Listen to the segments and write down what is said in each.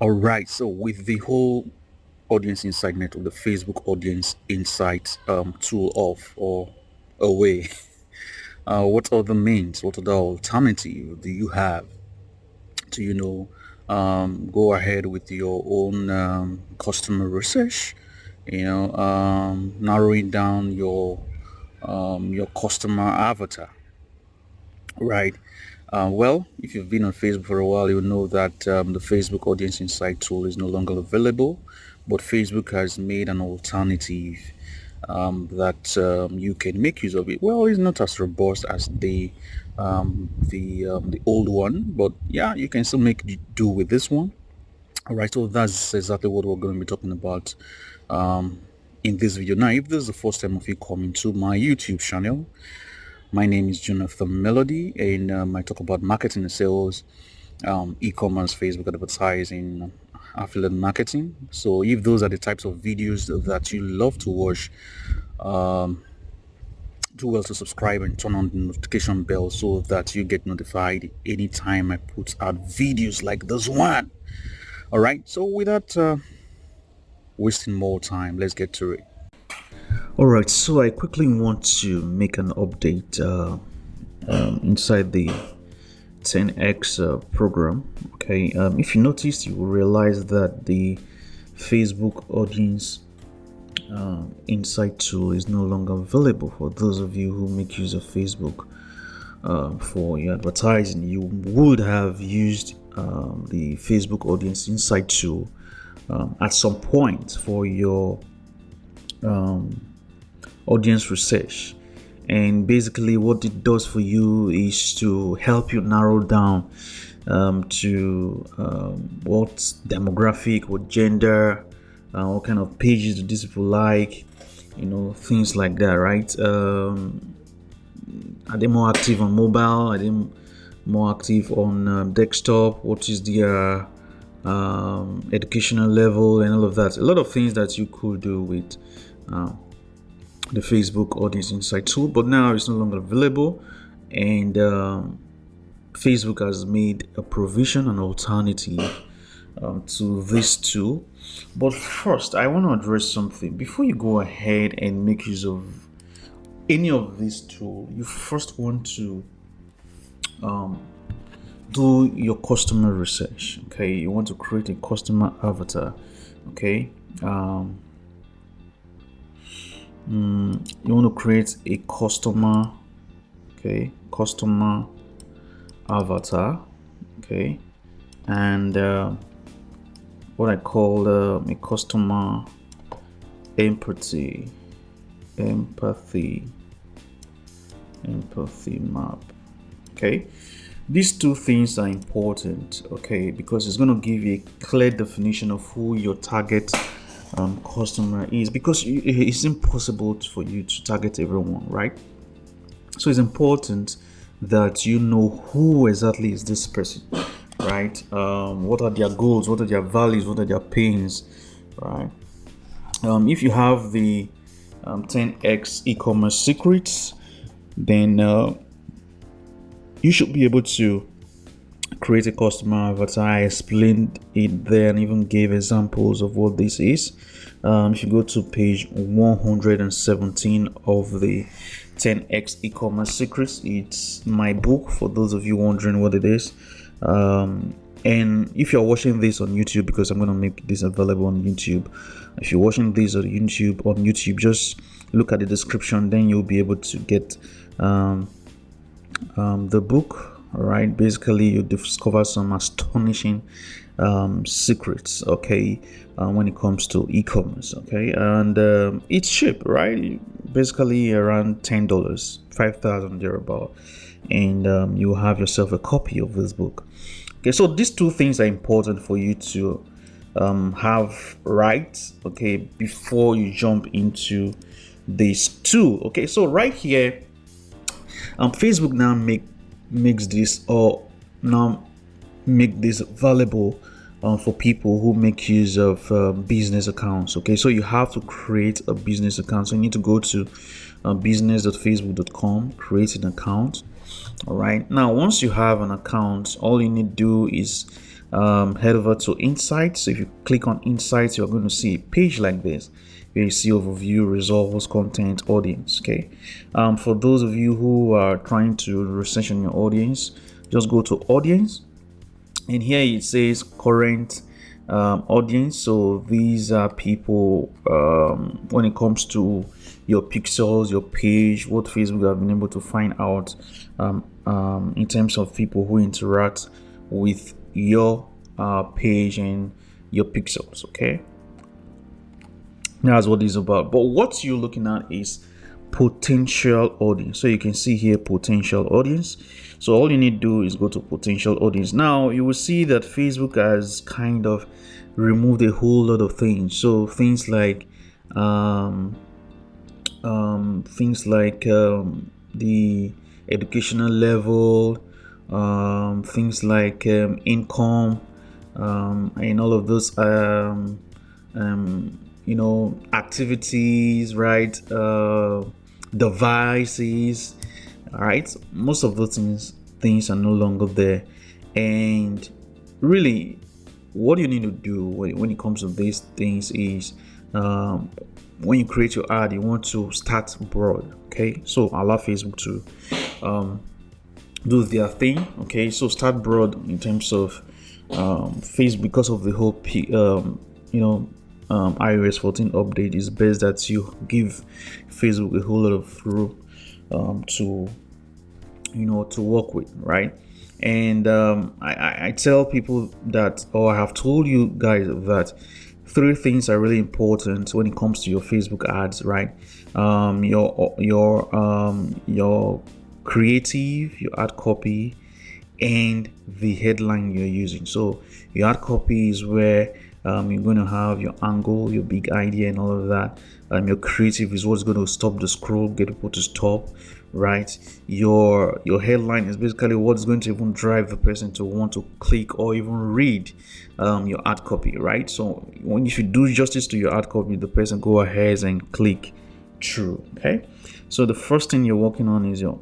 All right. So with the whole audience insight network, the Facebook audience insight tool off or away, what other means? What other alternative do you have to go ahead with your own customer research? Narrowing down your customer avatar, right? Well, if you've been on Facebook for a while, you'll know that the Facebook Audience Insight tool is no longer available, but Facebook has made an alternative that you can make use of it. Well, it's not as robust as the old one, but yeah, you can still make do with this one. All right, so that's exactly what we're going to be talking about in this video. Now, if this is the first time of you coming to my YouTube channel, my name is Jonathan Melody, and I talk about marketing and sales, e-commerce, Facebook advertising, affiliate marketing. So if those are the types of videos that you love to watch, do well to subscribe and turn on the notification bell so that you get notified anytime I put out videos like this one. All right, so without wasting more time, let's get to it. All right, so I quickly want to make an update inside the 10x program. Okay, if you noticed, you will realize that the Facebook audience insight tool is no longer available for those of you who make use of Facebook for your advertising. You would have used the Facebook audience insight tool at some point for your audience research, and basically what it does for you is to help you narrow down to what demographic, what gender, what kind of pages do these people like, things like that, right? Are they more active on mobile? Are they more active on desktop? What is their educational level and all of that? A lot of things that you could do with the Facebook Audience Insight tool, but now it's no longer available, and Facebook has made a provision, an alternative to this tool. But first, I want to address something. Before you go ahead and make use of any of this tool, you first want to do your customer research. Okay, you want to create a customer avatar. Okay. You want to create a customer avatar, okay, and what I call a customer empathy map. Okay, these two things are important, okay, because it's going to give you a clear definition of who your target customer is, because it's impossible for you to target everyone, right? So it's important that you know who exactly is this person, right? What are their goals, what are their values, what are their pains, right? If you have the 10x e-commerce secrets, then you should be able to create a customer avatar. I explained it there and even gave examples of what this is. If you go to page 117 of the 10x e-commerce secrets, it's my book for those of you wondering what it is. And if you're watching this on YouTube, because I'm going to make this available on YouTube, if you're watching this on YouTube, just look at the description, then you'll be able to get the book. All right, basically you discover some astonishing secrets, okay, when it comes to e-commerce, okay, and it's cheap, right? Basically around $10, 5,000 thereabout, and you have yourself a copy of this book. Okay, so these two things are important for you to have right, okay, before you jump into this tool. Okay, so right here, Facebook now make this valuable for people who make use of business accounts. Okay, so you have to create a business account. So you need to go to business.facebook.com, create an account. All right, now once you have an account, all you need to do is head over to Insights. So if you click on Insights, you're going to see a page like this where you see overview, results, content, audience. Okay, for those of you who are trying to research on your audience, just go to audience, and here it says current audience. So these are people, when it comes to your pixels, your page, what Facebook have been able to find out in terms of people who interact with your page and your pixels. Okay, that's what it's about. But what you're looking at is potential audience. So you can see here potential audience. So all you need to do is go to potential audience. Now you will see that Facebook has kind of removed a whole lot of things. So things like the educational level, things like income, and all of those activities, right? Devices, all right. Most of those things are no longer there, and really, what you need to do when it comes to these things is, when you create your ad, you want to start broad. Okay, so allow Facebook to do their thing. Okay, so start broad in terms of Facebook, because of the whole iOS 14 update. Is best that you give Facebook a whole lot of room to work with, right? And I tell people that, or I have told you guys that 3 things are really important when it comes to your Facebook ads, right? Your creative, your ad copy, and the headline you're using. So your ad copy is where you're going to have your angle, your big idea, and all of that. Your creative is what's going to stop the scroll, get people to stop, right? Your headline is basically what's going to even drive the person to want to click or even read your ad copy, right? So when you do justice to your ad copy, the person go ahead and click through. Okay, so the first thing you're working on is your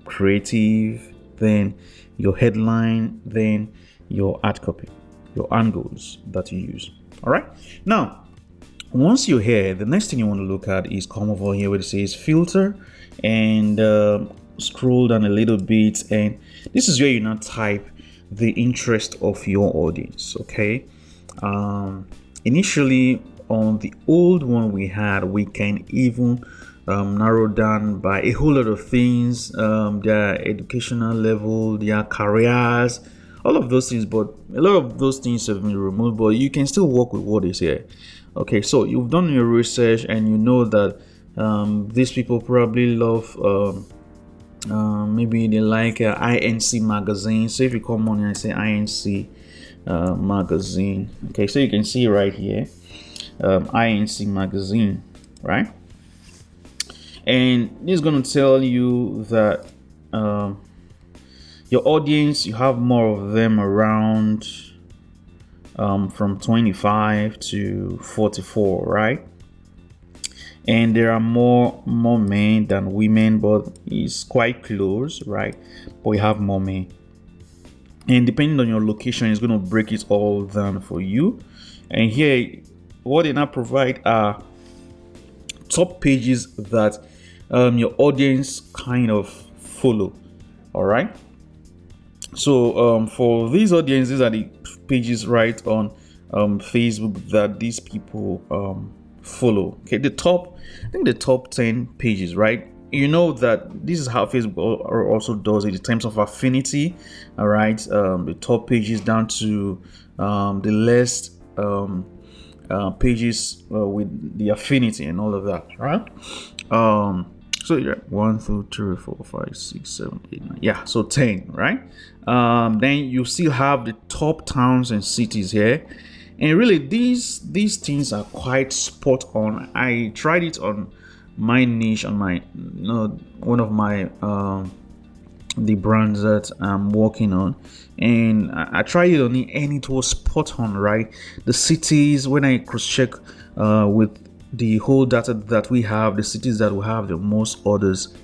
creative, then your headline, then your ad copy, your angles that you use. All right, now once you're here, the next thing you want to look at is come over here where it says filter, and scroll down a little bit, and this is where you now type the interest of your audience. Okay, initially on the old one we had, we can even narrow down by a whole lot of things, their educational level, their careers, all of those things, but a lot of those things have been removed, but you can still work with what is here. Okay, so you've done your research and you know that these people probably love maybe they like INC magazine. So if you come on here and say INC magazine, okay, so you can see right here INC magazine, right? And this is going to tell you that your audience, you have more of them around from 25 to 44, right? And there are more men than women, but it's quite close, right? But you have more men, and depending on your location, it's going to break it all down for you. And here, what they now provide are top pages that your audience kind of follow. All right, so for these audiences, these are the pages right on Facebook that these people follow. Okay, the top 10 pages, right? You know that this is how Facebook also does it in terms of affinity. All right, the top pages down to the list pages with the affinity and all of that, right? So yeah, 1, 2, 3, 4, 5, 6, 7, 8, 9. Yeah, so 10, right? Then you still have the top towns and cities here, and really these things are quite spot on. I tried it on my niche, on my one of my the brands that I'm working on, and I tried it on it, and it was spot on, right? The cities, when I cross check with the whole data that we have, the cities that will have the most orders,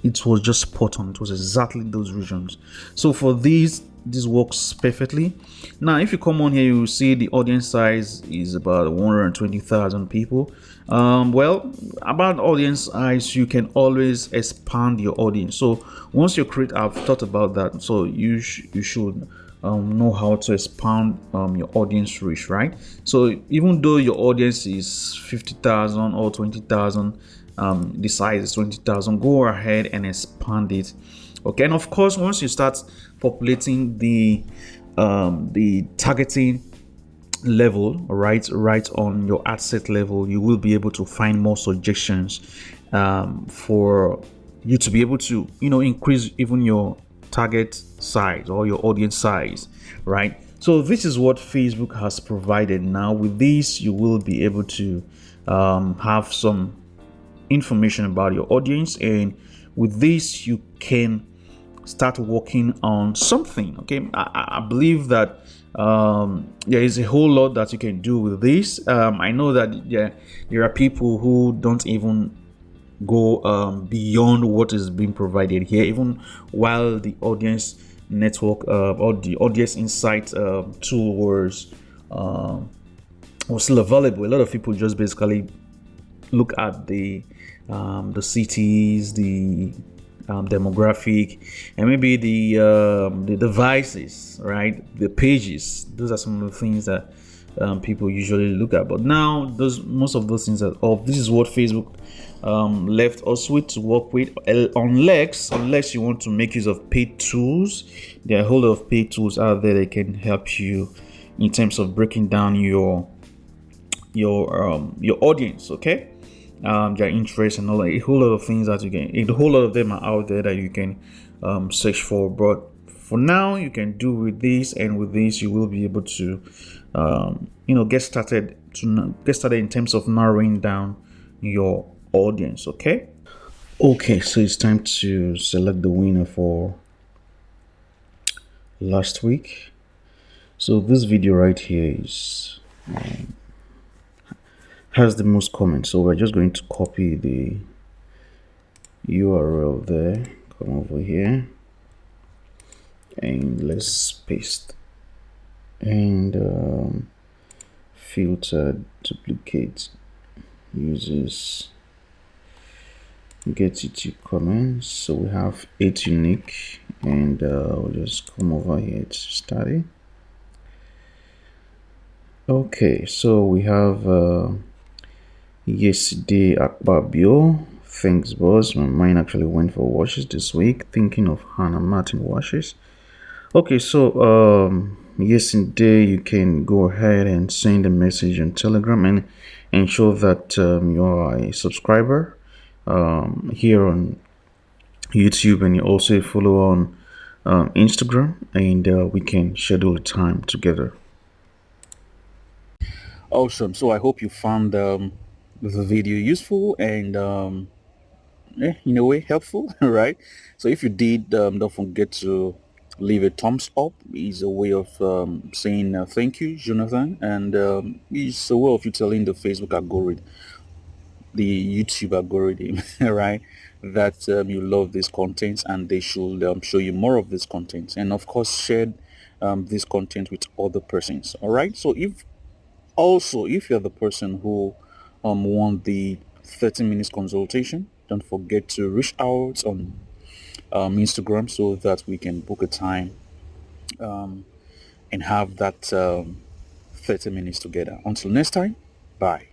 it was just spot on. It was exactly those regions. So for these this works perfectly. Now if you come on here, you will see the audience size is about 120,000 people. Well, about audience size, you can always expand your audience. So once you create, I've thought about that, so you should know how to expand your audience reach, right? So even though your audience is 50,000 or 20,000, the size is 20,000, go ahead and expand it. Okay, and of course, once you start populating the targeting level, right on your ad set level, you will be able to find more suggestions for you to be able to increase even your target size or your audience size, right? So this is what Facebook has provided. Now with this, you will be able to have some information about your audience, and with this you can start working on something. Okay, I believe that there is a whole lot that you can do with this. I know that there are people who don't even go beyond what is being provided here, even while the audience network or the audience insight tool was still available. A lot of people just basically look at the cities, the demographic, and maybe the devices, right? The pages. Those are some of the things that people usually look at. But now, most of those things this is what Facebook left us with to work with. Unless you want to make use of paid tools, there are a whole lot of paid tools out there that can help you in terms of breaking down your audience. Okay, their interests and all a whole lot of things that you can, a whole lot of them are out there that you can search for. But for now, you can do with this, and with this you will be able to get started in terms of narrowing down your audience. Okay, so it's time to select the winner for last week. So this video right here is has the most comments, so we're just going to copy the URL there, come over here, and let's paste, and filter, duplicate, uses, get YouTube comments. So we have 8 unique, and we'll just come over here to start it. Okay, so we have yesterday Akbabio. Thanks, boss. My mind actually went for washes this week, thinking of Hannah Martin washes. Okay, so yesterday you can go ahead and send a message on Telegram and ensure that you are a subscriber here on YouTube, and you also follow on Instagram, and we can schedule a time together. Awesome. So I hope you found the video useful and in a way helpful, right? So if you did, don't forget to leave a thumbs up. It's a way of saying thank you, Jonathan, and it's a way of you telling the Facebook algorithm, the YouTube algorithm, right, that you love this content and they should show you more of this content, and of course share this content with other persons. All right. So if you're the person who want the 30 minutes consultation, don't forget to reach out on Instagram so that we can book a time and have that 30 minutes together. Until next time, bye.